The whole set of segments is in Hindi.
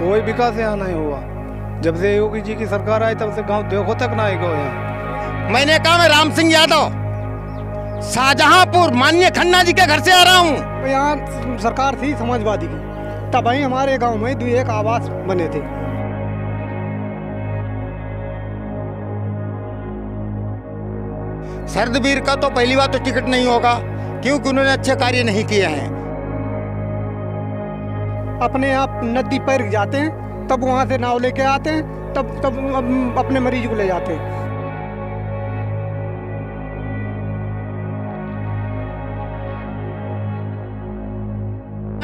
कोई विकास यहाँ नहीं हुआ। जब से योगी जी की सरकार आई तब से गांव देखो तक ना आएगा यहाँ। मैंने कहा मैं राम सिंह यादव शाहजहांपुर माननीय खन्ना जी के घर से आ रहा हूँ। यहाँ सरकार थी समाजवादी की, तब ही हमारे गांव में 2 आवास बने थे। शरदबीर का तो पहली बार तो टिकट नहीं होगा क्योंकि उन्होंने अच्छे कार्य नहीं किए हैं। अपने आप नदी पर जाते हैं, तब वहाँ से नाव लेके आते हैं, तब अपने मरीज को ले जाते हैं।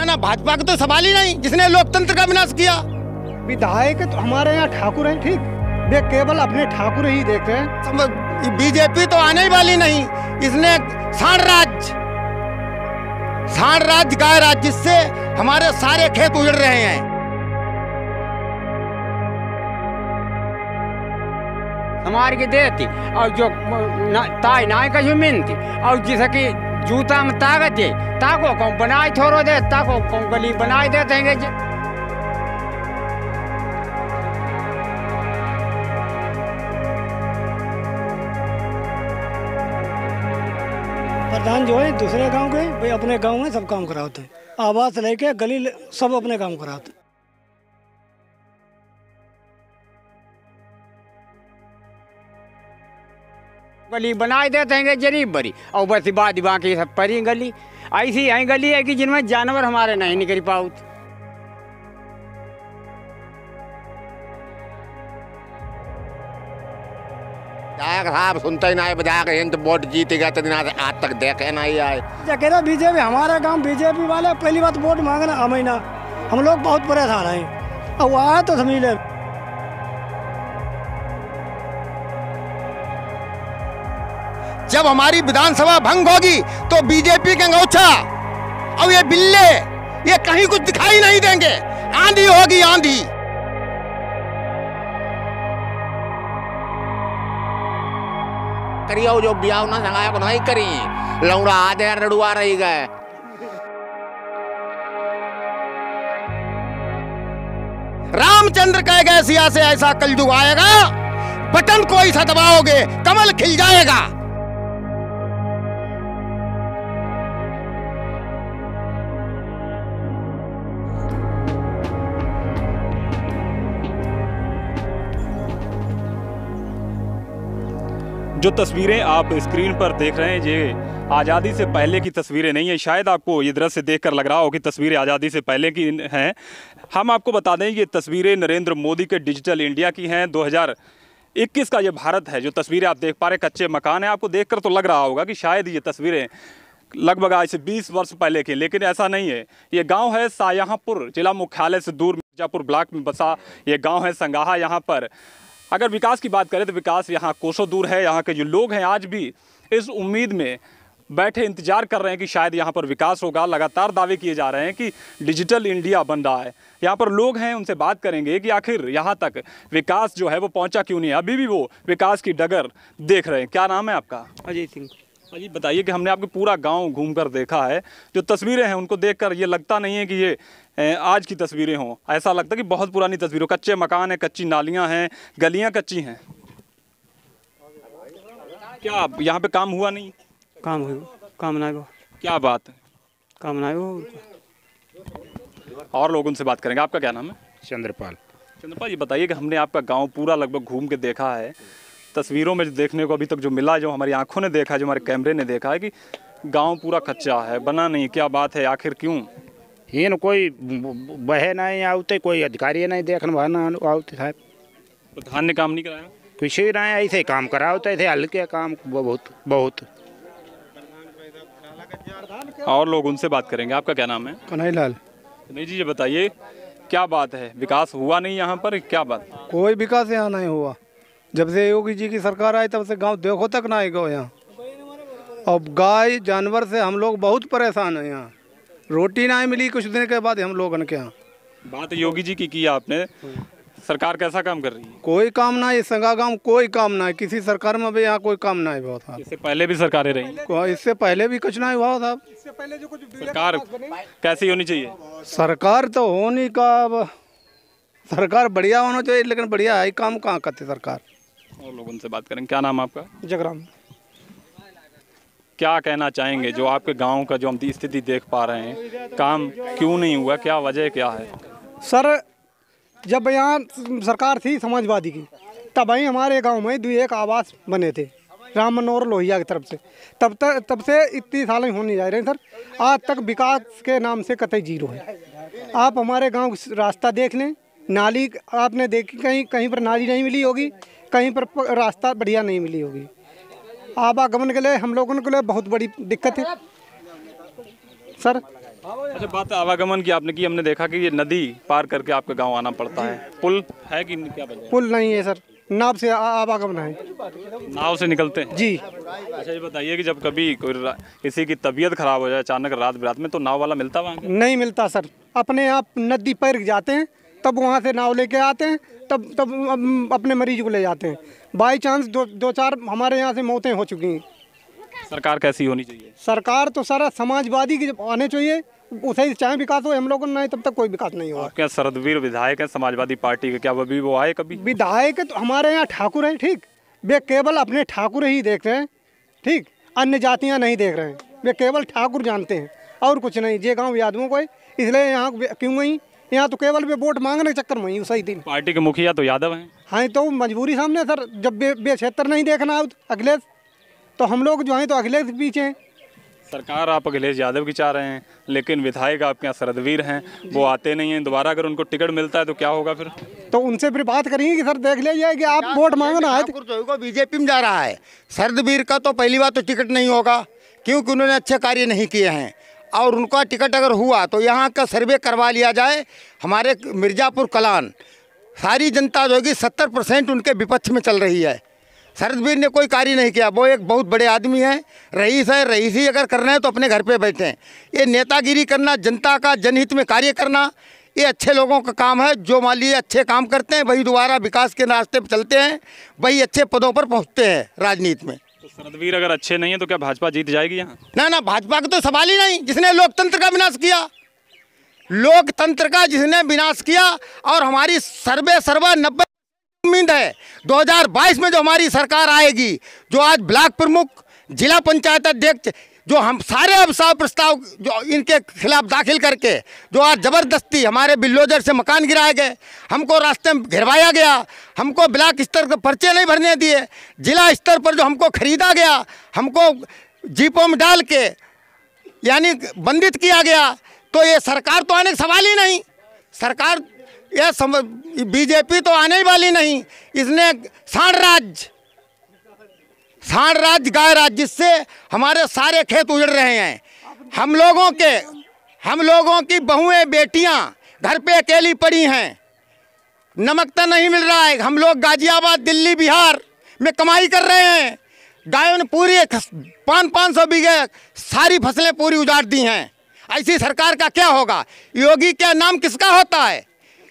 ना भाजपा का तो सवाल ही नहीं, जिसने लोकतंत्र का विनाश किया। विधायक तो हमारे यहाँ ठाकुर हैं, ठीक, वे केवल अपने ठाकुर ही देख रहे हैं। बीजेपी तो आने ही वाली नहीं। इसने सांड राज्य का राज्य, जिससे हमारे सारे खेत उजड़ रहे हैं। हमारी की देती और जो ताई नाई का जमीन थी और जिसकी जूता में ताकत है ताको कौन बनाए थोड़ो दे, ताको कौन गली बनाए देते हैं। प्रधान जो है दूसरे गांव के, भाई अपने गांव में सब काम कराते हैं, आवास लेके गली सब अपने काम कराते हैं। गली बनाए देते हैं जरीब बड़ी और बस बात बाकी सब परी गली ऐसी है गली है कि जिनमें जानवर हमारे नहीं निकल पाओ। साहब सुनते ही ना विधायक हिंद वोट जीतेगा तो आज तक देखे नहीं आए। कहते बीजेपी, हमारा गांव बीजेपी वाले पहली बात वोट मांगना हमें ना, हम लोग बहुत परेशान हैं। अब आया तो समझ ले। जब हमारी विधानसभा भंग होगी तो बीजेपी के अंगोछा और ये बिल्ले ये कहीं कुछ दिखाई नहीं देंगे। आंधी होगी आंधी। करियो जो ब्याह ना संगाया को नहीं करी, लौड़ा आधे रड़ुआ रही गए। रामचंद्र कह गए सिया से ऐसा कलयुग आएगा, बटन कोई सा दबाओगे कमल खिल जाएगा। जो तस्वीरें आप स्क्रीन पर देख रहे हैं ये आज़ादी से पहले की तस्वीरें नहीं है। शायद आपको ये दृश्य देखकर लग रहा हो कि तस्वीरें आज़ादी से पहले की हैं। हम आपको बता दें ये तस्वीरें नरेंद्र मोदी के डिजिटल इंडिया की हैं। 2021 का ये भारत है। जो तस्वीरें आप देख पा रहे कच्चे मकान हैं, आपको देखकर तो लग रहा होगा कि शायद ये तस्वीरें लगभग आज से 20 वर्ष पहले की, लेकिन ऐसा नहीं है। ये गाँव है शाहजहांपुर, जिला मुख्यालय से दूर मिर्जापुर ब्लॉक में बसा ये गाँव है संगाहा। यहाँ पर अगर विकास की बात करें तो विकास यहाँ कोसों दूर है। यहाँ के जो लोग हैं आज भी इस उम्मीद में बैठे इंतजार कर रहे हैं कि शायद यहाँ पर विकास होगा। लगातार दावे किए जा रहे हैं कि डिजिटल इंडिया बन रहा है। यहाँ पर लोग हैं, उनसे बात करेंगे कि आखिर यहाँ तक विकास जो है वो पहुँचा क्यों नहीं है। अभी भी वो विकास की डगर देख रहे हैं। क्या नाम है आपका? अजय सिंह। अजी बताइए कि हमने आपके पूरा गांव घूमकर देखा है, जो तस्वीरें हैं उनको देखकर ये लगता नहीं है कि ये आज की तस्वीरें हों। ऐसा लगता है कि बहुत पुरानी तस्वीरों, कच्चे मकान हैं, कच्ची नालियां हैं, गलियां कच्ची हैं। क्या यहाँ पे काम हुआ नहीं? काम नहीं हो। क्या बात है? काम नहीं हो। और लोग उनसे बात करेंगे। आपका क्या नाम है? चंद्रपाल। ये बताइए कि हमने आपका गाँव पूरा लगभग घूम के देखा है। तस्वीरों में देखने को अभी तक जो मिला, जो हमारी आंखों ने देखा है, जो हमारे कैमरे ने देखा है कि गांव पूरा कच्चा है, बना नहीं। क्या बात है, आखिर क्यों? ये न कोई बहे नहीं आते, कोई अधिकारी नहीं देखने आते साहब। प्रधान ने काम नहीं कराया? कुछ ही नहीं, ऐसे काम करा होता है, हल्के काम बहुत। और लोग उनसे बात करेंगे। आपका क्या नाम है? कन्हैयालाल। नहीं जी, ये बताइए क्या बात है, विकास हुआ नहीं यहाँ पर? क्या बात? कोई विकास यहाँ नहीं हुआ। जब से योगी जी की सरकार आई तब से गांव देखो तक ना आएगा यहाँ। अब गाय जानवर से हम लोग बहुत परेशान हैं। यहाँ रोटी नहीं मिली कुछ दिन के बाद हम लोगों के यहाँ। बात योगी जी की आपने, सरकार कैसा काम कर रही है? कोई काम नहीं, संगा गांव कोई काम नहीं, किसी सरकार में भी यहाँ कोई काम नहीं हुआ था। इससे पहले भी सरकारें रही? इससे पहले भी कुछ नहीं हुआ था। इससे पहले जो कुछ सरकार कैसी होनी चाहिए? सरकार तो होनी का अब सरकार बढ़िया होना चाहिए, लेकिन बढ़िया है काम कहाँ करते सरकार। और लोग उनसे बात करेंगे। क्या नाम आपका? जगराम। क्या कहना चाहेंगे जो आपके गांव का जो हम स्थिति देख पा रहे हैं, काम क्यों नहीं हुआ, क्या वजह क्या है? सर जब यहाँ सरकार थी समाजवादी की, तब ही हमारे गांव में 2-1 आवास बने थे राम मनोहर लोहिया की तरफ से। तब से इतनी सालें होने जा रहे हैं सर, आज तक विकास के नाम से कतई जीरो है। आप हमारे गांव का रास्ता देख लें, नाली आपने देखी, कहीं पर नाली नहीं मिली होगी, कहीं पर रास्ता बढ़िया नहीं मिली होगी। आवागमन के लिए हम लोगों के लिए बहुत बड़ी दिक्कत है सर। अच्छा, बात आवागमन की आपने की, हमने देखा कि ये नदी पार करके आपके गांव आना पड़ता है, पुल है कि क्या वजह? पुल नहीं है सर, नाव से आवागमन है। नाव से निकलते हैं जी। अच्छा, ये बताइए कि जब कभी किसी की तबीयत खराब हो जाए अचानक रात बिरात में, तो नाव वाला मिलता वहाँ? नहीं मिलता सर, अपने आप नदी पर जाते हैं, तब वहाँ से नाव लेके आते हैं, तब अपने मरीज को ले जाते हैं। बाई चांस 2-4 हमारे यहाँ से मौतें हो चुकी हैं। सरकार कैसी होनी चाहिए? सरकार तो सारा समाजवादी की आने चाहिए, उसे चाहे विकास हो, हम लोगों नहीं तब तक कोई विकास नहीं होगा। क्या शरदवीर विधायक है समाजवादी पार्टी के, क्या वो आए कभी? विधायक तो हमारे यहाँ ठाकुर हैं, ठीक, वे केवल अपने ठाकुर ही देख रहे हैं, ठीक, अन्य जातियाँ नहीं देख रहे हैं, वे केवल ठाकुर जानते हैं और कुछ नहीं। ये गाँव यादवों को, इसलिए यहाँ क्यों गई, यहाँ तो केवल वे वोट मांगने के चक्कर में ही सही दिन। पार्टी के मुखिया तो यादव हैं। हाँ, तो मजबूरी सामने सर, जब वे क्षेत्र नहीं देखना अखिलेश, तो हम लोग जो हैं तो अखिलेश के पीछे हैं। सरकार आप अखिलेश यादव की चाह रहे हैं, लेकिन विधायक आपके यहाँ शरदवीर हैं, वो आते नहीं हैं। दोबारा अगर उनको टिकट मिलता है तो क्या होगा फिर? तो उनसे फिर बात करेंगे कि सर देख लीजिए कि आप वोट मांगना है तो बीजेपी में जा रहा है। शरदवीर का तो पहली बात तो टिकट नहीं होगा, क्योंकि उन्होंने अच्छे कार्य नहीं किए हैं, और उनका टिकट अगर हुआ तो यहाँ का सर्वे करवा लिया जाए। हमारे मिर्ज़ापुर कलान सारी जनता जो होगी 70% उनके विपक्ष में चल रही है। शरदवीर ने कोई कार्य नहीं किया, वो एक बहुत बड़े आदमी हैं, रईस है, रईस ही अगर कर रहे हैं तो अपने घर पे बैठे हैं। ये नेतागिरी करना, जनता का जनहित में कार्य करना, ये अच्छे लोगों का काम है। जो मान लीजिए अच्छे काम करते हैं वही दोबारा विकास के रास्ते पर चलते हैं, वही अच्छे पदों पर पहुँचते हैं राजनीति में। तो शरदवीर अगर अच्छे नहीं है तो क्या भाजपा जीत जाएगी यहाँ? ना, भाजपा का तो सवाल ही नहीं, जिसने लोकतंत्र का विनाश किया, लोकतंत्र का जिसने विनाश किया। और हमारी सर्वा 90 उम्मीद है 2022 में जो हमारी सरकार आएगी, जो आज ब्लॉक प्रमुख, जिला पंचायत अध्यक्ष, जो हम सारे अवसाव प्रस्ताव जो इनके खिलाफ दाखिल करके, जो आज ज़बरदस्ती हमारे बिल्डोजर से मकान गिराए गए, हमको रास्ते में घिरवाया गया, हमको ब्लॉक स्तर के पर्चे नहीं भरने दिए, जिला स्तर पर जो हमको खरीदा गया, हमको जीपों में डाल के यानी बंदित किया गया, तो ये सरकार तो आने का सवाल ही नहीं। सरकार ये बीजेपी तो आने ही वाली नहीं। इसने सांड राज गाय राज, जिससे हमारे सारे खेत उजड़ रहे हैं। हम लोगों की बहुएं बेटियां घर पे अकेली पड़ी हैं, नमक तो नहीं मिल रहा है। हम लोग गाजियाबाद, दिल्ली, बिहार में कमाई कर रहे हैं। गायों ने पूरी 500 बीघे सारी फसलें पूरी उजाड़ दी हैं। ऐसी सरकार का क्या होगा? योगी क्या नाम किसका होता है?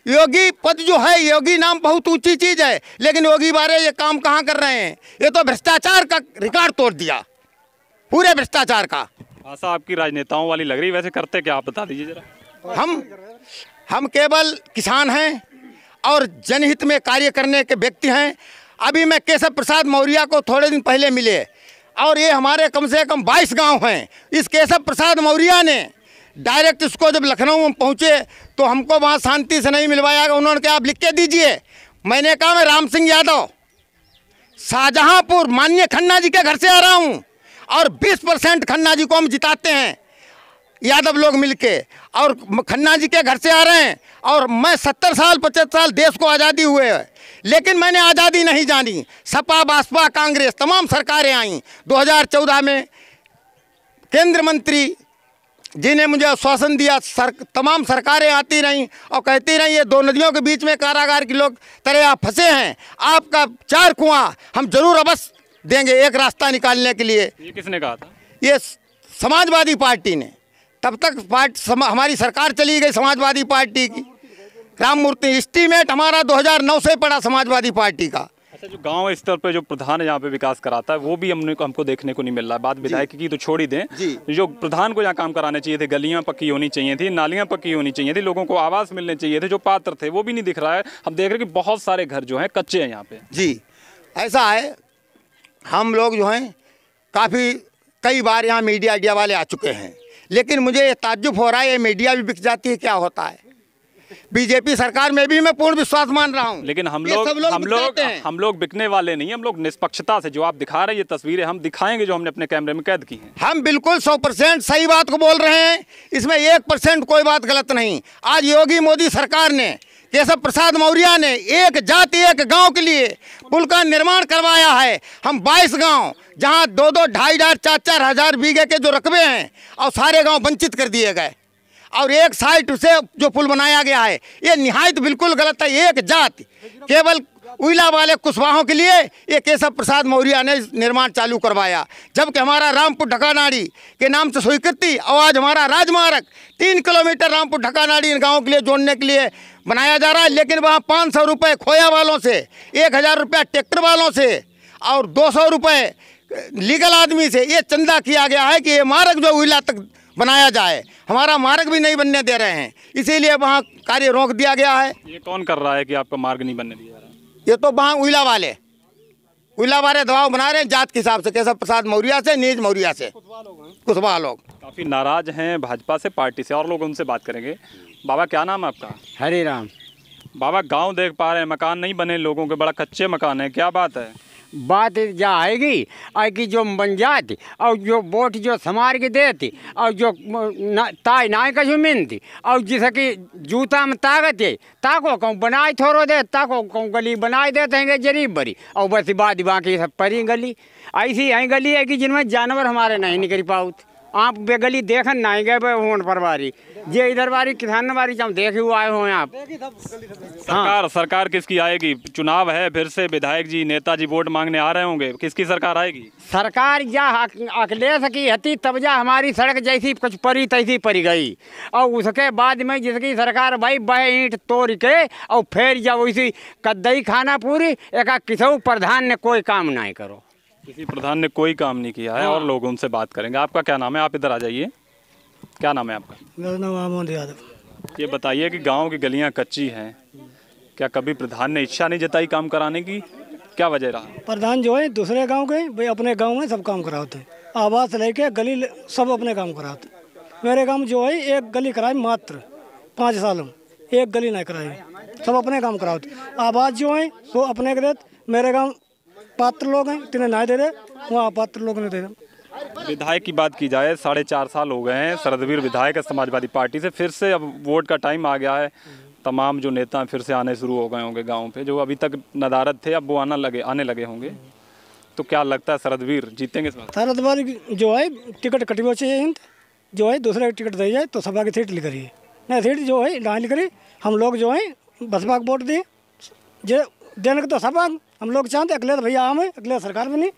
योगी पद जो है, योगी नाम बहुत ऊंची चीज़ है, लेकिन योगी बारे ये काम कहाँ कर रहे हैं? ये तो भ्रष्टाचार का रिकॉर्ड तोड़ दिया, पूरे भ्रष्टाचार का। भाषा आपकी राजनेताओं वाली लग रही, वैसे करते क्या आप बता दीजिए जरा। हम केवल किसान हैं और जनहित में कार्य करने के व्यक्ति हैं। अभी मैं केशव प्रसाद मौर्य को थोड़े दिन पहले मिले, और ये हमारे कम से कम 22 गांव हैं। इस केशव प्रसाद मौर्य ने डायरेक्ट इसको जब लखनऊ में पहुँचे तो हमको वहाँ शांति से नहीं मिलवाया। उन्होंने कहा आप लिख के दीजिए। मैंने कहा मैं राम सिंह यादव शाहजहाँपुर माननीय खन्ना जी के घर से आ रहा हूँ, और 20% खन्ना जी को हम जिताते हैं यादव लोग मिलके, और खन्ना जी के घर से आ रहे हैं। और मैं 70 साल 75 साल देश को आज़ादी हुए है, लेकिन मैंने आज़ादी नहीं जानी। सपा, बासपा, कांग्रेस तमाम सरकारें आईं। 2014 में केंद्र मंत्री जिन्हें मुझे आश्वासन दिया, तमाम सरकारें आती रहीं और कहती रहीं ये 2 नदियों के बीच में कारागार के लोग तरह आप फंसे हैं, आपका 4 कुआं हम जरूर अवश्य देंगे एक रास्ता निकालने के लिए। ये किसने कहा था? ये समाजवादी पार्टी ने। तब तक हमारी सरकार चली गई समाजवादी पार्टी की। राम मूर्ति एस्टीमेट हमारा 2009 से पड़ा समाजवादी पार्टी का। अच्छा, जो गांव स्तर पे जो प्रधान यहाँ पे विकास कराता है वो भी हमको देखने को नहीं मिल रहा है। बात विधायक की तो छोड़ ही दें, जो प्रधान को यहाँ काम कराने चाहिए थे, गलियाँ पक्की होनी चाहिए थी, नालियाँ पक्की होनी चाहिए थी, लोगों को आवास मिलने चाहिए थे, जो पात्र थे वो भी नहीं दिख रहा है। हम देख रहे हैं कि बहुत सारे घर जो हैं कच्चे हैं यहाँ पे। जी ऐसा है, हम लोग जो हैं काफ़ी कई बार यहाँ मीडिया वाले आ चुके हैं, लेकिन मुझे ताज्जुब हो रहा है, ये मीडिया भी बिक जाती है, क्या होता है। बीजेपी सरकार में भी मैं पूर्ण विश्वास मान रहा हूं, लेकिन हम लोग बिकने वाले नहीं, हम लोग निष्पक्षता से जो आप दिखा रहे हैं ये तस्वीरें हम दिखाएंगे जो हमने अपने कैमरे में कैद की हैं। हम बिल्कुल 100% सही बात को बोल रहे हैं, इसमें 1% कोई बात गलत नहीं। आज योगी मोदी सरकार ने, केशव प्रसाद मौर्य ने एक जाति एक गांव के लिए पुल का निर्माण करवाया है। हम 22 गांव जहां 2-2, 2,500, 4-4 हजार बीघे के जो रकबे हैं और सारे गांव वंचित कर दिए गए, और एक साइड से जो पुल बनाया गया है ये निहायत बिल्कुल गलत है। एक जाति केवल उइला वाले कुशवाहों के लिए ये केशव प्रसाद मौर्य ने निर्माण चालू करवाया, जबकि हमारा रामपुर ढकानाड़ी के नाम से स्वीकृति और आज हमारा राजमार्ग 3 किलोमीटर रामपुर ढकानाड़ी इन गाँवों के लिए जोड़ने के लिए बनाया जा रहा है, लेकिन वहाँ 500 रुपये खोया वालों से, 1000 रुपया ट्रैक्टर वालों से और 200 रुपये लीगल आदमी से ये चंदा किया गया है कि ये मार्ग जो उइला तक बनाया जाए। हमारा मार्ग भी नहीं बनने दे रहे हैं, इसीलिए वहाँ कार्य रोक दिया गया है। ये कौन कर रहा है कि आपका मार्ग नहीं बनने दिया जा रहा है? ये तो वहाँ उइला वाले दबाव बना रहे हैं जात के हिसाब से, केशव प्रसाद मौर्य से, नीज मौर्य से, कुशवाहा लोग काफ़ी नाराज हैं भाजपा से, पार्टी से, और लोग उनसे बात करेंगे। बाबा क्या नाम है आपका? हरे राम। बाबा गांव देख पा रहे हैं, मकान नहीं बने लोगों के, बड़ा कच्चे मकान है, क्या बात है? बात जा आएगी कि जो बन जाती और जो वोट जो समार के देती और जो ताई नाय का जमीन थी और जिसकी जूता में ताकत है ताको कहूँ बनाए थोड़ो दे, ताको कहूँ गली बनाए देते हैं गरीब भरी, और बस बात बाकी सब परी गली ऐसी है गली है कि जिनमें जानवर हमारे नहीं निकल पाओ। आप बेगली देखन नहीं गए होन पर बारी ये इधर बारी किसान बारी जब देखे हुए आए हुए आप। सरकार किसकी आएगी? चुनाव है, फिर से विधायक जी नेताजी वोट मांगने आ रहे होंगे, किसकी सरकार आएगी? सरकार या अखिलेश की हती तब जा हमारी सड़क जैसी कुछ परी तैसी परी गई, और उसके बाद में जिसकी सरकार भाई बह ईंट तोड़ के और फिर जब वैसी कद्दई खाना पूरी एक किसी प्रधान ने कोई काम नहीं करो, किसी प्रधान ने कोई काम नहीं किया है। और लोग उनसे बात करेंगे। आपका क्या नाम है? आप इधर आ जाइए। क्या नाम है आपका? मेरा नाम आमोद यादव। ये बताइए कि गांव की गलियां कच्ची हैं, क्या कभी प्रधान ने इच्छा नहीं जताई काम कराने की? क्या वजह रहा? प्रधान जो है दूसरे गांव के भाई अपने गांव में सब काम कराते हैं, आवास लेके गली सब अपने काम कराते। मेरे गांव जो है एक गली कराई मात्र 5 सालों में, एक गली नहीं कराई, सब अपने काम कराते। आवास जो है तो अपने के देते, मेरे गाँव पात्र लोग हैं तिन्हें नहीं दे रहे, वहाँ पात्र लोग ने दे रहे। विधायक की बात की जाए 4.5 साल हो गए हैं, शरदवीर विधायक है समाजवादी पार्टी से, फिर से अब वोट का टाइम आ गया है, तमाम जो नेता फिर से आने शुरू हो गए होंगे गांव पे, जो अभी तक नदारद थे अब वो आने लगे होंगे, तो क्या लगता है शरदवीर जीतेंगे इस बार? शरदवीर जो है टिकट कटियो चाहिए हिंद जो है दूसरे टिकट दी जाए तो सभा की सीट लिख रही है, नहीं सीट जो है ना लिख रही। हम लोग जो है बसपा को वोट दिए, जो देने को तो सभा हम लोग चाहते अगले भैया हम है, अगले सरकार बनी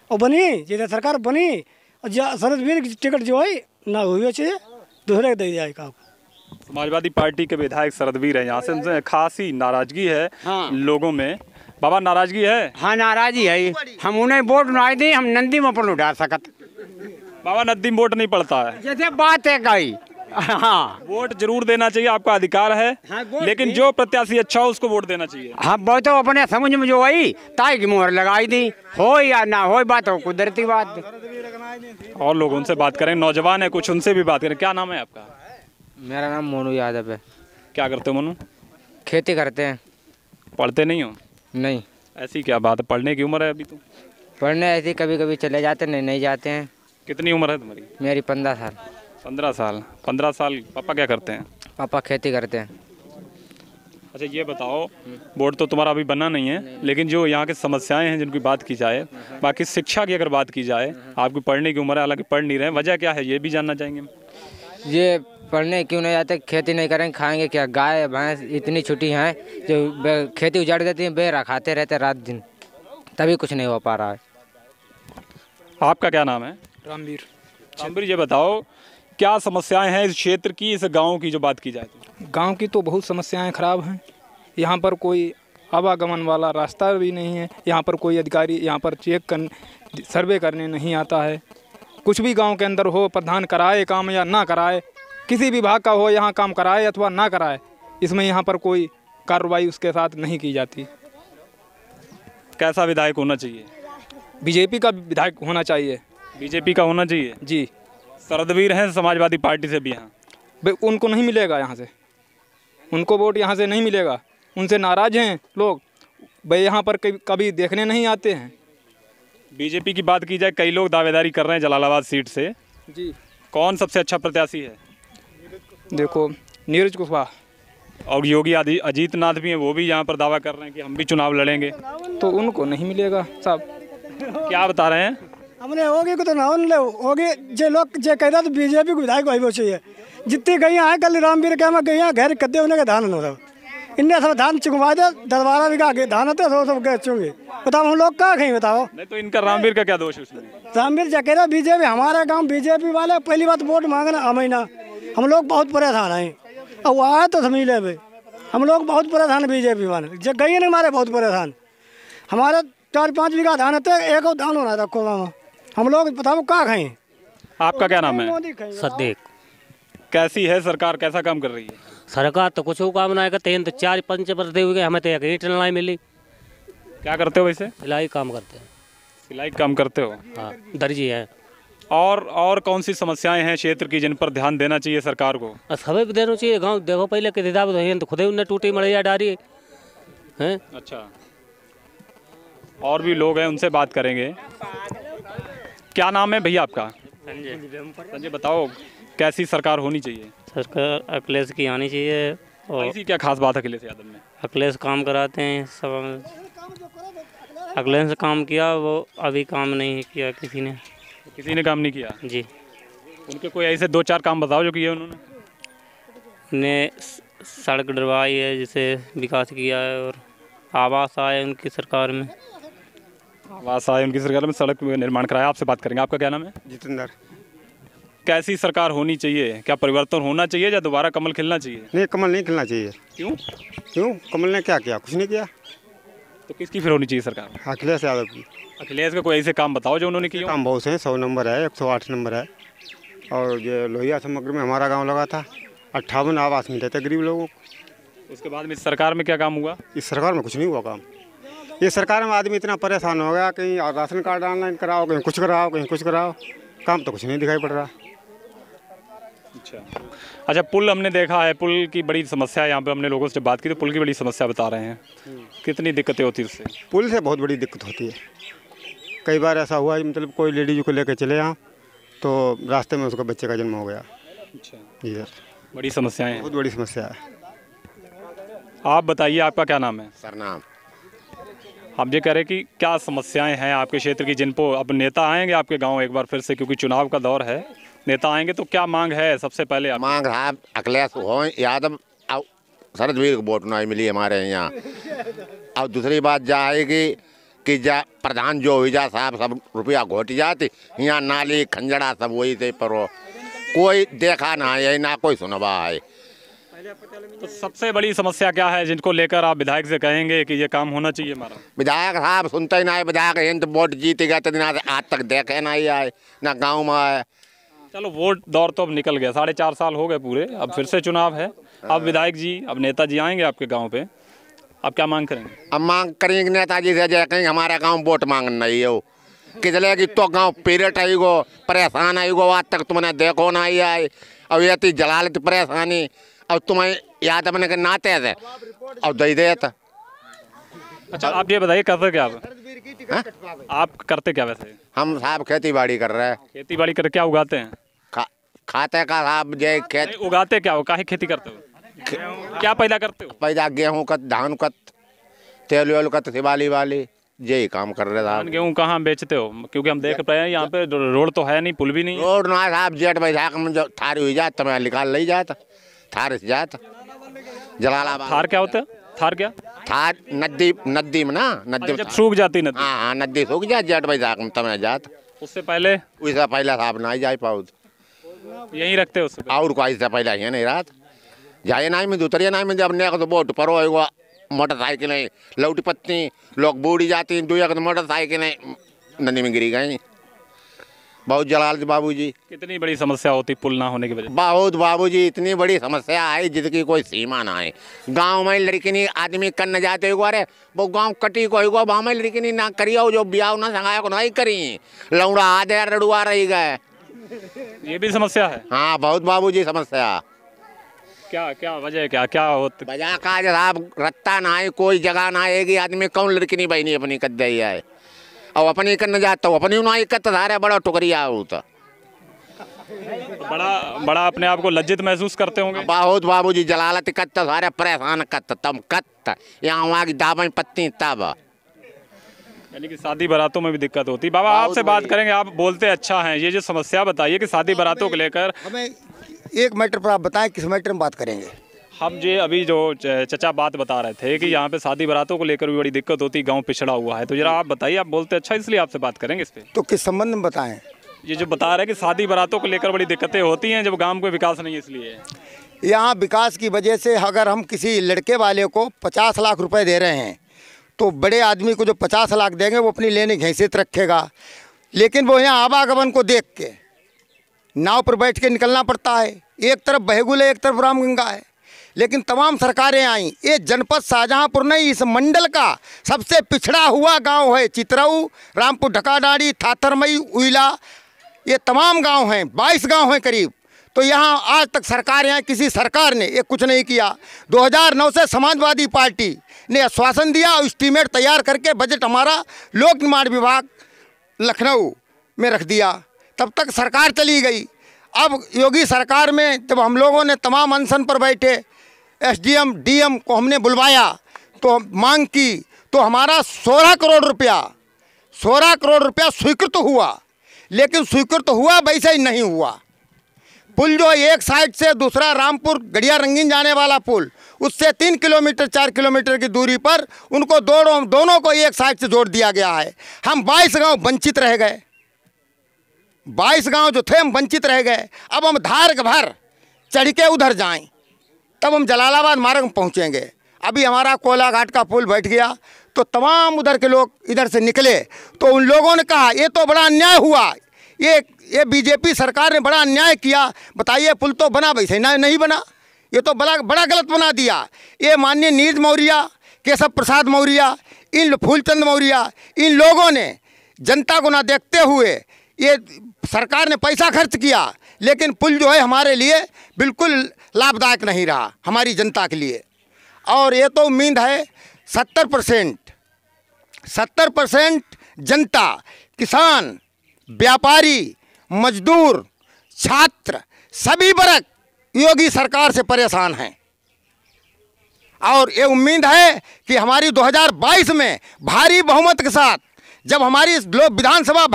और बनी जैसे सरकार बनी और शरदवीर की टिकट जो है ना हुई चाहिए दूसरे को दी जाए। समाजवादी पार्टी के विधायक शरदवीर है, यहाँ से उनसे खासी नाराजगी है लोगों में। बाबा नाराजगी है? हाँ नाराजगी है, हम उन्हें वोट नहीं दी, हम नंदी में पर उठा सकत। बाबा नंदी में वोट नहीं पड़ता है, जैसे बात है गई। हाँ वोट जरूर देना चाहिए, आपका अधिकार है, लेकिन जो प्रत्याशी अच्छा हो उसको वोट देना चाहिए। हाँ वो तो अपने समझ में जो आई ताई की मोहर लगाई दी, हो या ना हो बात हो कुदरती बात। और लोग उनसे बात करें, नौजवान है कुछ, उनसे भी बात करें। क्या नाम है आपका? मेरा नाम मोनू यादव है। क्या करते हो मोनू? खेती करते हैं। पढ़ते नहीं हो? नहीं। ऐसी क्या बात है, पढ़ने की उम्र है अभी तो? पढ़ने ऐसे कभी कभी चले जाते नहीं जाते हैं। कितनी उम्र है तुम्हारी? मेरी 15 साल। 15 साल। 15 साल पापा क्या करते हैं? पापा खेती करते हैं। अच्छा ये बताओ, बोर्ड तो तुम्हारा अभी बना नहीं है, लेकिन जो यहाँ की समस्याएं हैं जिनकी बात की जाए, बाकी शिक्षा की अगर बात की जाए, आपकी पढ़ने की उम्र है हालांकि पढ़ नहीं रहे, वजह क्या है ये भी जानना चाहेंगे। ये पढ़ने क्यों नहीं जाते, खेती नहीं करेंगे, खाएंगे क्या? गाय भैंस इतनी छुट्टी हैं जो खेती उजाड़ देती हैं, बेरा खाते रहते रात दिन, तभी कुछ नहीं हो पा रहा है। आपका क्या नाम है? रामवीर। रामवीर ये बताओ क्या समस्याएं हैं इस क्षेत्र की, इस गांव की जो बात की जाए? गांव की तो बहुत समस्याएं खराब हैं, यहाँ पर कोई आवागमन वाला रास्ता भी नहीं है। यहाँ पर कोई अधिकारी यहाँ पर सर्वे करने नहीं आता है। कुछ भी गांव के अंदर हो, प्रधान कराए काम या ना कराए, किसी विभाग का हो यहाँ काम कराए अथवा ना कराए, इसमें यहाँ पर कोई कार्रवाई उसके साथ नहीं की जाती। कैसा विधायक होना चाहिए? बीजेपी का विधायक होना चाहिए। बीजेपी का होना चाहिए जी। सरदवीर हैं समाजवादी पार्टी से भी यहाँ, उनको नहीं मिलेगा यहाँ से, उनको वोट यहाँ से नहीं मिलेगा। उनसे नाराज़ हैं लोग, भाई यहाँ पर कभी देखने नहीं आते हैं। बीजेपी की बात की जाए, कई लोग दावेदारी कर रहे हैं जलालाबाद सीट से जी। कौन सबसे अच्छा प्रत्याशी है? देखो नीरज कुशवाहा और योगी आदित्यनाथ भी हैं, वो भी यहाँ पर दावा कर रहे हैं कि हम भी चुनाव लड़ेंगे। तो उनको नहीं मिलेगा साहब। क्या बता रहे हैं? हमने होगी को तो ना ले होगी जे लोग जे कह रहा तो बीजेपी को विधायक वही चाहिए। जितनी गई आए कल रामवीर के में गई घर कद्दे उन्हें के धान हो इनने सब धान चुकवा दे 10-12 बीघा के धान होते सब गए चुंगे। बताओ हम लोग कहाँ कहीं बताओ? नहीं तो इनका रामवीर का क्या दोष है उसमें? रामवीर जा कह रहा बीजेपी हमारे गाँव बीजेपी वाले पहली बात वोट मांगना हमें हम लोग बहुत परेशान हैं। अब वो आए तो समझ ले भाई हम लोग बहुत परेशान बीजेपी वाले जब गई नहीं हमारे बहुत परेशान। हमारे 4-5 बीघा धान होते एक और धान होना था कोमा हम लोग बताओ कहाँ खाएं। आपका क्या नाम है? सद्देक। कैसी है सरकार, कैसा काम कर रही है? सरकार तो कुछ काम ना करते हैं, तो 4-5 बरते हुए हमें तो एक ईंट नहीं मिली। क्या करते हो वैसे? सिलाई काम करते हैं। सिलाई काम करते हो? हाँ दर्जी है। और कौन सी समस्याएं हैं क्षेत्र की जिन पर ध्यान देना चाहिए सरकार को? सभी भी देना चाहिए। गाँव देखो पहले के हिसाब तो खुद ही उन्हें टूटी मड़िया डाली है। अच्छा, और भी लोग हैं उनसे बात करेंगे। क्या नाम है भैया आपका? संजय। बताओ कैसी सरकार होनी चाहिए? सरकार अखिलेश की आनी चाहिए। और ऐसी क्या खास बात है अखिलेश यादव में? अखिलेश काम कराते हैं सब। अखिलेश ने काम किया, वो अभी काम नहीं किया किसी ने काम नहीं किया जी। उनके कोई ऐसे 2-4 काम बताओ जो किए उन्होंने। उन्हें सड़क डरवाई है जिसे विकास किया है, और आवास आए उनकी सरकार में। आवास आए उनकी सरकार में, सड़क निर्माण कराया। आपसे बात करेंगे। आपका क्या नाम है? जितेंद्र। कैसी सरकार होनी चाहिए? क्या परिवर्तन होना चाहिए या दोबारा कमल खिलना चाहिए? नहीं, कमल नहीं खिलना चाहिए। क्यों? कमल ने क्या किया? कुछ नहीं किया। तो किसकी फिर होनी चाहिए सरकार? अखिलेश यादव की। अखिलेश का कोई ऐसे काम बताओ जो उन्होंने किए? काम बहुत हैं, 100 नंबर है, 108 नंबर है। और ये लोहिया समग्र में हमारा गाँव लगा था, 58 आवास मिले थे गरीब लोगों को। उसके बाद में इस सरकार में क्या काम हुआ? इस सरकार में कुछ नहीं हुआ काम। ये सरकार में आदमी इतना परेशान हो गया, कहीं राशन कार्ड ऑनलाइन कराओ, कहीं कुछ कराओ, कहीं कुछ कराओ, काम तो कुछ नहीं दिखाई पड़ रहा। अच्छा, पुल हमने देखा है, पुल की बड़ी समस्या है। यहाँ पे हमने लोगों से बात की तो पुल की बड़ी समस्या बता रहे हैं। कितनी दिक्कतें होती है उससे? पुल से बहुत बड़ी दिक्कत होती है। कई बार ऐसा हुआ है, मतलब कोई लेडीज को लेकर चले यहाँ तो रास्ते में उसका बच्चे का जन्म हो गया। अच्छा जी सर, बड़ी समस्याएं हैं। बहुत बड़ी समस्या है। आप बताइए, आपका क्या नाम है? सरनाम। हम ये कह रहे कि क्या समस्याएं हैं आपके क्षेत्र की जिन पर अब नेता आएंगे आपके गांव एक बार फिर से, क्योंकि चुनाव का दौर है, नेता आएंगे तो क्या मांग है सबसे पहले? मांग है अखिलेश हो यादव और सरदवीर को वोट नहीं मिली हमारे यहाँ। और दूसरी बात जा आएगी कि जा प्रधान जो हुई जा साहब सब रुपया घोटी जाती, यहाँ नाली खंजड़ा सब वही से पर कोई देखा ना है ना कोई सुनवा है। तो सबसे बड़ी समस्या क्या है जिनको लेकर आप विधायक से कहेंगे कि ये काम होना चाहिए हमारा? विधायक साहब सुनते ही नहीं। विधायक हिंद वोट जीत गए तो आज तक देखे नहीं आए, ना गाँव में आए। चलो वोट दौर तो अब निकल गया, 4.5 साल हो गए पूरे, अब फिर से चुनाव है। अब विधायक जी, अब नेताजी आएंगे आपके गांव पे, अब क्या मांग करेंगे? अब मांग करेंगे नेताजी से जय कहेंगे हमारे गांव वोट मांगना नहीं हो किसलिए कि तो गांव पीरियड आई गो परेशान आई गो, आज तक तुमने देखो नहीं आए। अब ये थी जलालत परेशानी, अब तुम्हें याद अपने के नाते थे अब दे देता। अच्छा, आप ये बताइए करते क्या आप करते क्या वैसे? हम साहब खेती बाड़ी कर रहे हैं। खेती बाड़ी कर क्या उगाते हैं? खाते का साहब जय खेत। उगाते क्या हो? काहे खेती करते हो? क्या पैदा करते हो? पैदा गेहूँ का, धान का, तेल वेल का, शिवाली वाली यही काम कर रहे साहब। गेहूँ कहाँ बेचते हो? क्योंकि हम देख रहे हैं यहाँ पे रोड तो है नहीं, पुल भी नहीं है। रोड ना साहब, जेठ बैसाख में जो थार हुई जात तो मैं निकाल नहीं जाता, थार से जाता जलालाबाद। थार क्या होता है? थार क्या? थार नदी में ना, नदी जब सूख जाती नदी। हाँ, नदी सूख जाती जेठ बैसाख में तब जाता। उससे पहले साहब ना जा पाओ, यहीं रखते हो और कोई से पहले ये नहीं रात जाए ना में दूतरिया ना में जब ने तो बोट पर होएगा मोटरसाइकिलें लौटी पत्ती, लोग बूढ़ी जाती, 2 एक मोटरसाइकिलें नदी में गिरी गई। बहुत जलाल बाबूजी। कितनी बड़ी समस्या होती पुल ना होने की वजह? बहुत बाबूजी, इतनी बड़ी समस्या है जिसकी कोई सीमा ना है। गांव में लड़की नहीं आदमी करने जाते हुए, अरे वो गांव कटी को हुआ, गाँव में लड़की नहीं ना करियो, जो ब्याह ना संगाया को नहीं करी, लौड़ा आधे रड़ुआ रही गए। ये भी समस्या है? हाँ बहुत बाबूजी समस्या। क्या क्या वजह, क्या होती वजह का जनाब, रत्ता ना है, कोई जगह ना आएगी, आदमी कौन लड़की नहीं बहनी अपनी कर दे है, और अपनी करने जाता हूँ अपनी ना इकत धारे बड़ा टुकरिया हो तो बड़ा अपने आप को लज्जित महसूस करते होंगे? बहुत बाबूजी, जलालत कत सारे परेशान कत तम कत, यहाँ वहाँ की दाबें पत्ती तब। यानी कि शादी बारातों में भी दिक्कत होती। बाबा आपसे बात करेंगे, आप बोलते अच्छा हैं, ये जो समस्या बताइए कि शादी बारातों को लेकर। हमें एक मैटर पर आप बताएं, किस मैटर में बात करेंगे? हम जो अभी जो चचा बात बता रहे थे कि यहाँ पे शादी बारातों को लेकर भी बड़ी दिक्कत होती, गांव पिछड़ा हुआ है, तो जरा आप बताइए, आप बोलते अच्छा इसलिए आपसे बात करेंगे इस पे। तो किस संबंध में बताएं? ये जो बता रहे हैं कि शादी बारातों को लेकर बड़ी दिक्कतें होती हैं जब गांव में विकास नहीं है, इसलिए। यहाँ विकास की वजह से अगर हम किसी लड़के वाले को 50 लाख रुपए दे रहे हैं, तो बड़े आदमी को जो 50 लाख देंगे वो अपनी लेने की हैसियत रखेगा, लेकिन वो यहाँ आवागमन को देख के नाव पर बैठ के निकलना पड़ता है। एक तरफ बहेगुल है, एक तरफ रामगंगा है, लेकिन तमाम सरकारें आई। ये जनपद शाहजहाँपुर नहीं, इस मंडल का सबसे पिछड़ा हुआ गांव है। चितरऊ, रामपुर ढकाडाड़ी, थाथरमई, उइला, ये तमाम गांव हैं, 22 गांव हैं करीब। तो यहाँ आज तक सरकार, यहाँ किसी सरकार ने ये कुछ नहीं किया। 2009 से समाजवादी पार्टी ने आश्वासन दिया और एस्टीमेट तैयार करके बजट हमारा लोक निर्माण विभाग लखनऊ में रख दिया, तब तक सरकार चली गई। अब योगी सरकार में जब हम लोगों ने तमाम अनशन पर बैठे, एसडीएम डीएम को हमने बुलवाया तो मांग की, तो हमारा 16 करोड़ रुपया स्वीकृत हुआ, लेकिन स्वीकृत हुआ वैसे ही नहीं हुआ। पुल जो एक साइड से दूसरा रामपुर गड़िया रंगीन जाने वाला पुल, उससे 3 किलोमीटर 4 किलोमीटर की दूरी पर उनको दोनों को एक साइड से जोड़ दिया गया है। हम 22 गांव वंचित रह गए, 22 गांव जो थे हम वंचित रह गए। अब हम धार भर चढ़ के उधर जाएं तब हम जलालाबाद मार्ग में पहुंचेंगे। अभी हमारा कोला घाट का पुल बैठ गया, तो तमाम उधर के लोग इधर से निकले, तो उन लोगों ने कहा ये तो बड़ा अन्याय हुआ, ये बीजेपी सरकार ने बड़ा अन्याय किया। बताइए, पुल तो बना वैसे नहीं बना, ये तो बड़ा गलत बना दिया। ये माननीय नीरज मौर्य, केशव प्रसाद मौर्य, इन फूलचंद मौर्य, इन लोगों ने जनता को ना देखते हुए ये सरकार ने पैसा खर्च किया, लेकिन पुल जो है हमारे लिए बिल्कुल लाभदायक नहीं रहा, हमारी जनता के लिए। और ये तो उम्मीद है 70% जनता, किसान, व्यापारी, मजदूर, छात्र, सभी वर्ग योगी सरकार से परेशान हैं। और ये उम्मीद है कि हमारी 2022 में भारी बहुमत के साथ जब हमारी विधानसभा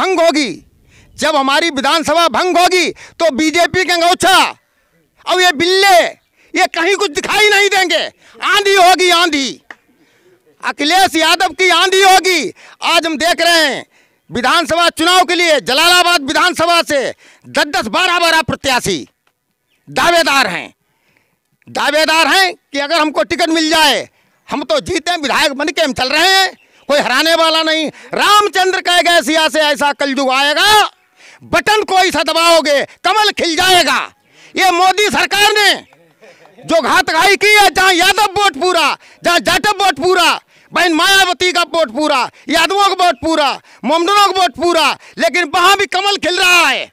भंग होगी, तो बीजेपी के अंगोछा और ये बिल्ले ये कहीं कुछ दिखाई नहीं देंगे। आंधी होगी, आंधी अखिलेश यादव की आंधी होगी। आज हम देख रहे हैं विधानसभा चुनाव के लिए जलालाबाद विधानसभा से 10-10, 12-12 प्रत्याशी दावेदार हैं कि अगर हमको टिकट मिल जाए हम तो जीते, विधायक बन के हम चल रहे हैं, कोई हराने वाला नहीं। रामचंद्र कह गए सिया से ऐसा कलयुग आएगा, बटन कोई सा दबाओगे कमल खिल जाएगा। ये मोदी सरकार ने जो घातघाई की है, जहाँ यादव वोट पूरा, जहाँ जाटव वोट पूरा, बहन मायावती का वोट पूरा, यादवों का वोट पूरा, मोमडनों का वोट पूरा, लेकिन वहां भी कमल खिल रहा है।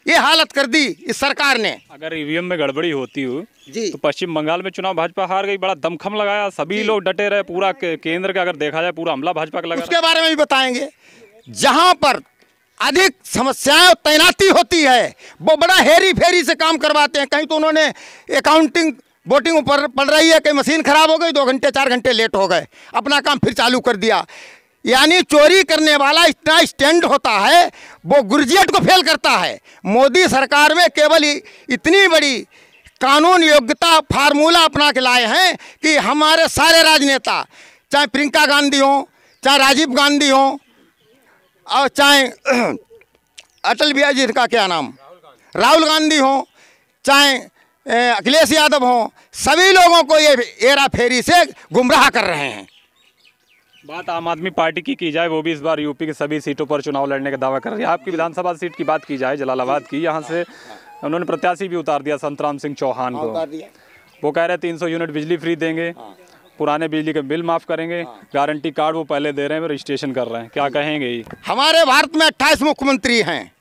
ये हालत कर दी इस सरकार ने। अगर ईवीएम में गड़बड़ी होती हो तो पश्चिम बंगाल में चुनाव भाजपा हार गई, बड़ा दमखम लगाया, सभी लोग डटे रहे, पूरा केंद्र का अगर देखा जाए पूरा हमला भाजपा का लगा। उसके बारे में भी बताएंगे। जहां पर अधिक समस्याएं तैनाती होती है वो बड़ा हेरी फेरी से काम करवाते हैं। कहीं तो उन्होंने अकाउंटिंग वोटिंग पर पड़ रही है, कहीं मशीन खराब हो गई, 2 घंटे 4 घंटे लेट हो गए, अपना काम फिर चालू कर दिया। यानी चोरी करने वाला इतना स्टैंड होता है, वो गुरजियट को फेल करता है। मोदी सरकार में केवल इतनी बड़ी कानून योग्यता फार्मूला अपना के लाए हैं कि हमारे सारे राजनेता, चाहे प्रियंका गांधी हो, चाहे राजीव गांधी हो, और चाहे अटल बिहारी जी का क्या नाम, राहुल गांधी हो, चाहे अखिलेश यादव हों, सभी लोगों को ये हेरा फेरी से गुमराह कर रहे हैं। बात आम आदमी पार्टी की जाए, वो भी इस बार यूपी के सभी सीटों पर चुनाव लड़ने का दावा कर रही है। आपकी विधानसभा सीट की बात की जाए, जलालाबाद की, यहाँ से उन्होंने प्रत्याशी भी उतार दिया संतराम सिंह चौहान को। वो कह रहे 300 यूनिट बिजली फ्री देंगे, पुराने बिजली के बिल माफ़ करेंगे, गारंटी कार्ड वो पहले दे रहे हैं, रजिस्ट्रेशन कर रहे हैं। क्या कहेंगे? हमारे भारत में 28 मुख्यमंत्री हैं,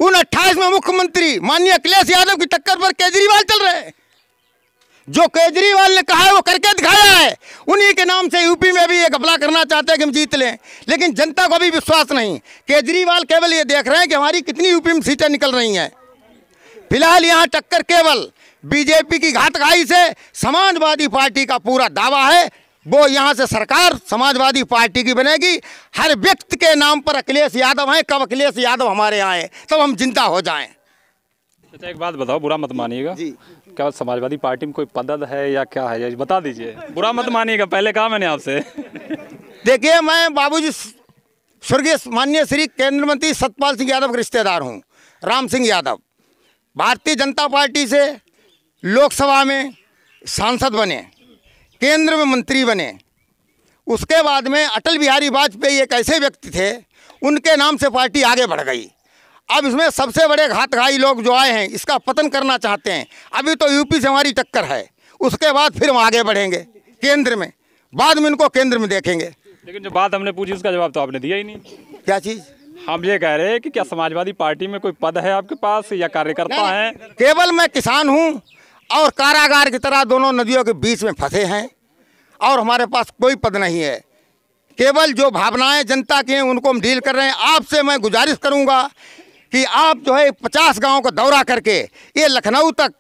उन 28 में मुख्यमंत्री माननीय अखिलेश यादव की टक्कर पर केजरीवाल चल रहे हैं। जो केजरीवाल ने कहा है वो करके दिखाया है। उन्हीं के नाम से यूपी में भी ये घपला करना चाहते हैं कि हम जीत लें, लेकिन जनता को भी विश्वास नहीं। केजरीवाल केवल ये देख रहे हैं कि हमारी कितनी यूपी में सीटें निकल रही हैं। फिलहाल यहाँ टक्कर केवल बीजेपी की घातघाई से समाजवादी पार्टी का पूरा दावा है वो यहाँ से सरकार समाजवादी पार्टी की बनेगी। हर व्यक्ति के नाम पर अखिलेश यादव हैं। कब अखिलेश यादव हमारे यहाँ आए तब हम जिंदा हो जाएं। अच्छा, एक बात बताओ, बुरा मत मानिएगा, क्या समाजवादी पार्टी में कोई पद है या क्या है, ये बता दीजिए। बुरा मत मानिएगा, पहले कहा मैंने आपसे। देखिए, मैं बाबूजी स्वर्गीय माननीय श्री केंद्र मंत्री सतपाल सिंह यादव के रिश्तेदार हूँ, राम सिंह यादव। भारतीय जनता पार्टी से लोकसभा में सांसद बने, केंद्र में मंत्री बने। उसके बाद में अटल बिहारी वाजपेयी एक ऐसे व्यक्ति थे, उनके नाम से पार्टी आगे बढ़ गई। अब इसमें सबसे बड़े घातघाई लोग जो आए हैं इसका पतन करना चाहते हैं। अभी तो यूपी से हमारी टक्कर है, उसके बाद फिर हम आगे बढ़ेंगे केंद्र में, बाद में इनको केंद्र में देखेंगे। लेकिन जो बात हमने पूछी उसका जवाब तो आपने दिया ही नहीं। क्या चीज़? हम ये कह रहे हैं कि क्या समाजवादी पार्टी में कोई पद है आपके पास या कार्यकर्ता हैं? केवल मैं किसान हूँ और कारागार की तरह दोनों नदियों के बीच में फंसे हैं और हमारे पास कोई पद नहीं है। केवल जो भावनाएं जनता की हैं उनको हम डील कर रहे हैं। आपसे मैं गुजारिश करूंगा कि आप जो है 50 गांव का दौरा करके ये लखनऊ तक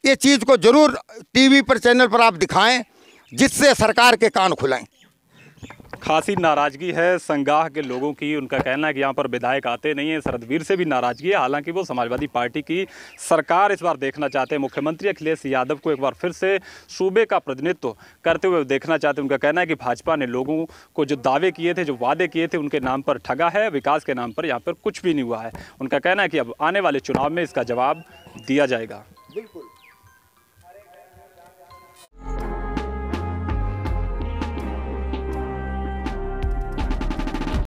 ये चीज़ को जरूर टीवी पर चैनल पर आप दिखाएं, जिससे सरकार के कान खुलें। खासी नाराज़गी है संगाह के लोगों की। उनका कहना है कि यहाँ पर विधायक आते नहीं हैं। शरदवीर से भी नाराज़गी है, हालांकि वो समाजवादी पार्टी की सरकार इस बार देखना चाहते हैं। मुख्यमंत्री अखिलेश यादव को एक बार फिर से सूबे का प्रतिनिधित्व करते हुए देखना चाहते हैं। उनका कहना है कि भाजपा ने लोगों को जो दावे किए थे, जो वादे किए थे, उनके नाम पर ठगा है। विकास के नाम पर यहाँ पर कुछ भी नहीं हुआ है। उनका कहना है कि अब आने वाले चुनाव में इसका जवाब दिया जाएगा।